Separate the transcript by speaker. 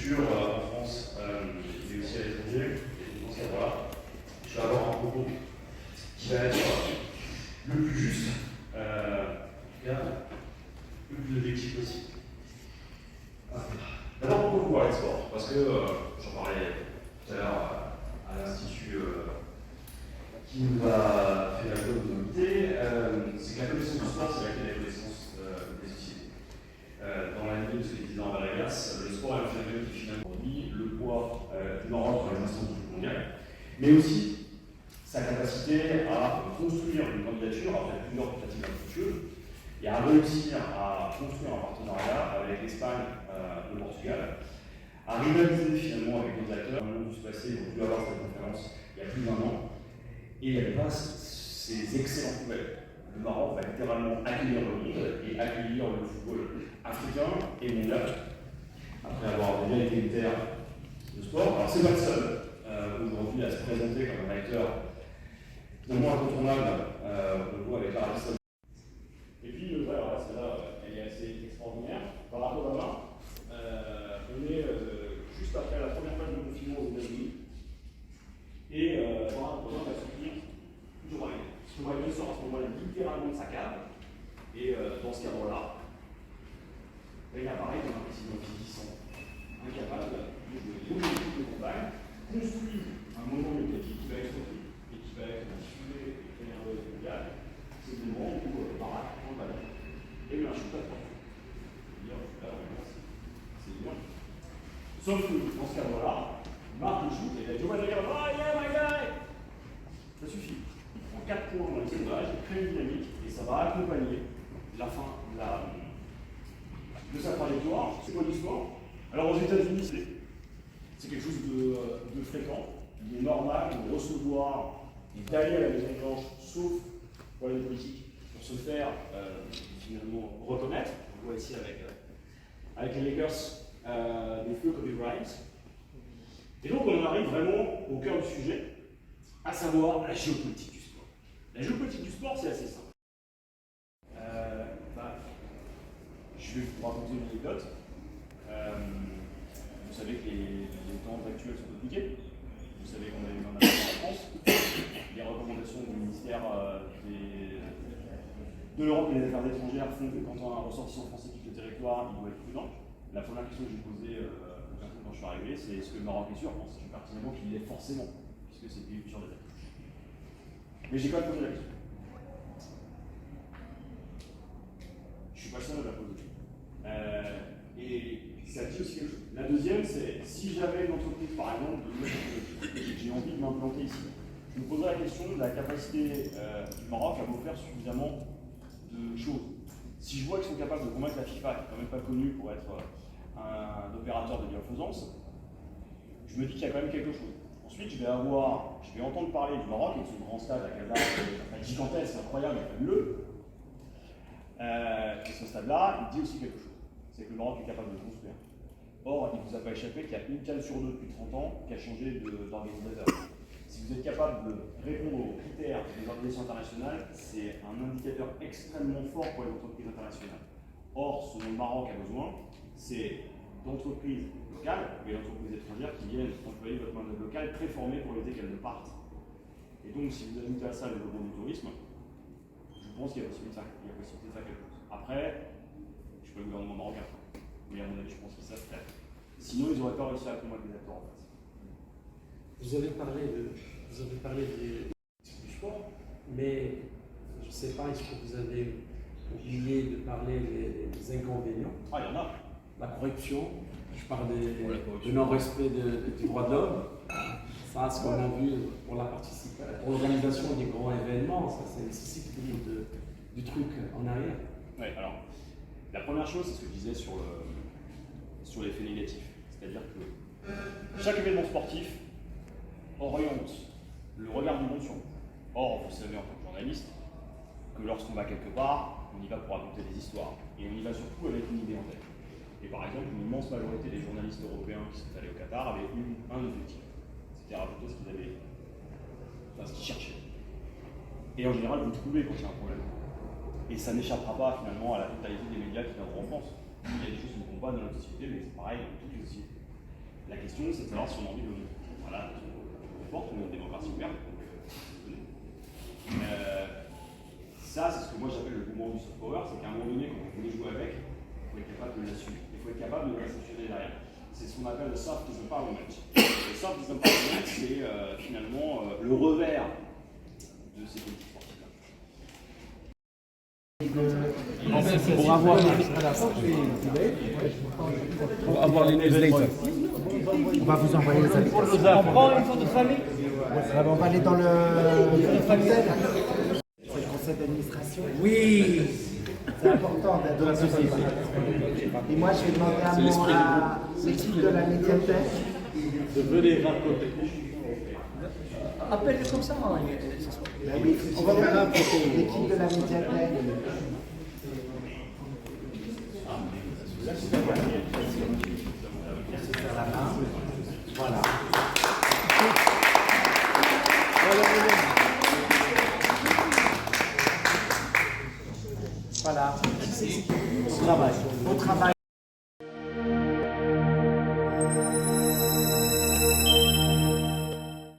Speaker 1: culture en France, mais aussi à l'étranger. Et dans ce cadre-là, je vais avoir un propos qui va être le plus juste et le plus objectif possible. D'abord, pourquoi vous parler de sport? Parce que j'en parlais tout à l'heure à l'Institut qui nous a fait la com de invité, c'est que la connaissance du sport, c'est la clé de la connaissance des sociétés. Dans la ligne de ce que disait Enver Elias, le sport est un phénomène qui finalement dit le poids du Maroc dans les instances du foot mondial, mais aussi sa capacité à construire une candidature après plusieurs tentatives infructueuses et à réussir à construire un partenariat avec l'Espagne, le Portugal, à rivaliser finalement avec d'autres acteurs. Au moment où se passait, ils ont pu avoir cette conférence il y a plus d'1 an, et elle passe ces excellentes nouvelles. Le Maroc va littéralement accueillir le monde et accueillir le football africain et mondial, après avoir déjà été une terre de sport. Alors c'est pas le seul aujourd'hui à se présenter comme un acteur finalement incontournable, on le voit avec l'Arabie Saoudite. Et puis, voilà, celle-là, elle est assez extraordinaire. Par rapport à là, on est juste après la première phase de confinement aux États-Unis. Et Barack Obama va soutenir Joe Biden. Joe Biden sort à ce moment-là littéralement de sa cave. Et dans ce cadre-là, il apparaît comme un président vieillissant, incapable de jouer l'équipe de campagne, construit un moment médiatique qui va être repris et qui va être diffusé et créer un buzz mondial. C'est le moment où Barack prend le ballon et lui un shoot à 3 points. C'est bien. Sauf que dans ce cadre-là, il marque le shoot et il a Joe Biden oh yeah my guy. Ça suffit. Il prend 4 points dans les sondages, il crée une dynamique et ça va accompagner la fin de sa trajectoire. C'est quoi l'histoire? Alors aux États-Unis, c'est quelque chose de fréquent. Il est normal de recevoir et d'aller à la Maison-Blanche, sauf pour les politiques, pour se faire finalement reconnaître. On voit ici avec les Lakers des feux Kobe Bryant. Et donc on en arrive vraiment au cœur du sujet, à savoir la géopolitique du sport. La géopolitique du sport, c'est assez simple. Je vais vous raconter une anecdote. Vous savez que les temps actuels sont compliqués. Vous savez qu'on a eu un accord en France. Les recommandations du ministère de l'Europe et des Affaires étrangères font que quand un ressortissant français quitte le territoire, il doit être prudent. La première question que j'ai posée quand je suis arrivé, c'est est-ce que le Maroc est sûr? Je sais pertinemment qu'il l'est forcément, puisque c'est pays sur des actes. Mais j'ai quand même posé la question. Je suis pas seul à la poser. Et ça dit aussi quelque chose. La deuxième, c'est si j'avais une entreprise, par exemple, j'ai envie de m'implanter ici, je me poserais la question de la capacité du Maroc à m'offrir suffisamment de choses. Si je vois qu'ils sont capables de convaincre la FIFA, qui n'est quand même pas connue pour être un opérateur de bienfaisance, je me dis qu'il y a quand même quelque chose. Ensuite, je vais entendre parler du Maroc et de son grand stade à Casa, gigantesque, incroyable, fabuleux. Et ce stade-là, il dit aussi quelque chose. C'est que le Maroc est capable de construire. Or, il ne vous a pas échappé qu'il y a une canne sur deux depuis 30 ans qui a changé d'organisateur. Si vous êtes capable de répondre aux critères des organisations internationales, c'est un indicateur extrêmement fort pour les entreprises internationales. Or, ce dont le Maroc a besoin, c'est d'entreprises locales, mais d'entreprises étrangères qui viennent employer votre main-d'œuvre locale très formée pour éviter qu'elles ne partent. Et donc, si vous ajoutez à ça le développement du tourisme, je pense qu'il y a possibilité de faire quelque chose. Après, je suis pas le gouvernement marocain, mais à mon avis, je pense qu'ils savent faire. Sinon, ils n'auraient pas réussi à convaincre les acteurs en face.
Speaker 2: Vous avez parlé du sport, mais je ne sais pas, est-ce que vous avez oublié de parler des inconvénients?
Speaker 1: Ah, il y en a.
Speaker 2: La corruption, je parle du non-respect des droits de l'homme. Ça, ce qu'on a vu pour l'organisation des grands événements, ça nécessite beaucoup du truc en arrière.
Speaker 1: Oui, alors, la première chose, c'est ce que je disais sur l'effet négatif. C'est-à-dire que chaque événement sportif oriente le regard du monde sur nous. Or, vous savez en tant que journaliste que lorsqu'on va quelque part, on y va pour raconter des histoires. Et on y va surtout avec une idée en tête. Et par exemple, une immense majorité des journalistes européens qui sont allés au Qatar avaient eu un objectif. C'était raconter ce qu'ils cherchaient. Et en général, vous trouvez quand il y a un problème. Et ça n'échappera pas finalement à la totalité des médias qui viendront en France. Il y a des choses qui ne vont pas dans notre société, mais c'est pareil dans toutes les sociétés.
Speaker 3: La question, c'est de savoir si on a envie de le montrer. Voilà, on porte une démocratie ouverte. Ça, c'est ce que moi j'appelle le mouvement du soft power, c'est qu'à un moment donné, quand vous voulez jouer avec, il faut être capable de l'assumer. Il faut être capable de le réceptionner derrière. C'est ce qu'on appelle le soft is empowerment. Le soft is empowerment, c'est finalement le revers de ces politiques sportives-là.
Speaker 4: Pour avoir les newsletters.
Speaker 5: On va vous envoyer les invitations.
Speaker 4: On prend une photo de famille.
Speaker 5: On va aller dans le conseil. C'est le conseil d'administration. Oui. C'est important d'être dans la société. Et moi, je vais demander à l'équipe de la médiathèque
Speaker 2: De venir raconter.
Speaker 4: Appelle-le comme ça.
Speaker 5: Ben oui, on va faire l'équipe de la médiathèque. Faire la main. Voilà. Voilà. Au travail.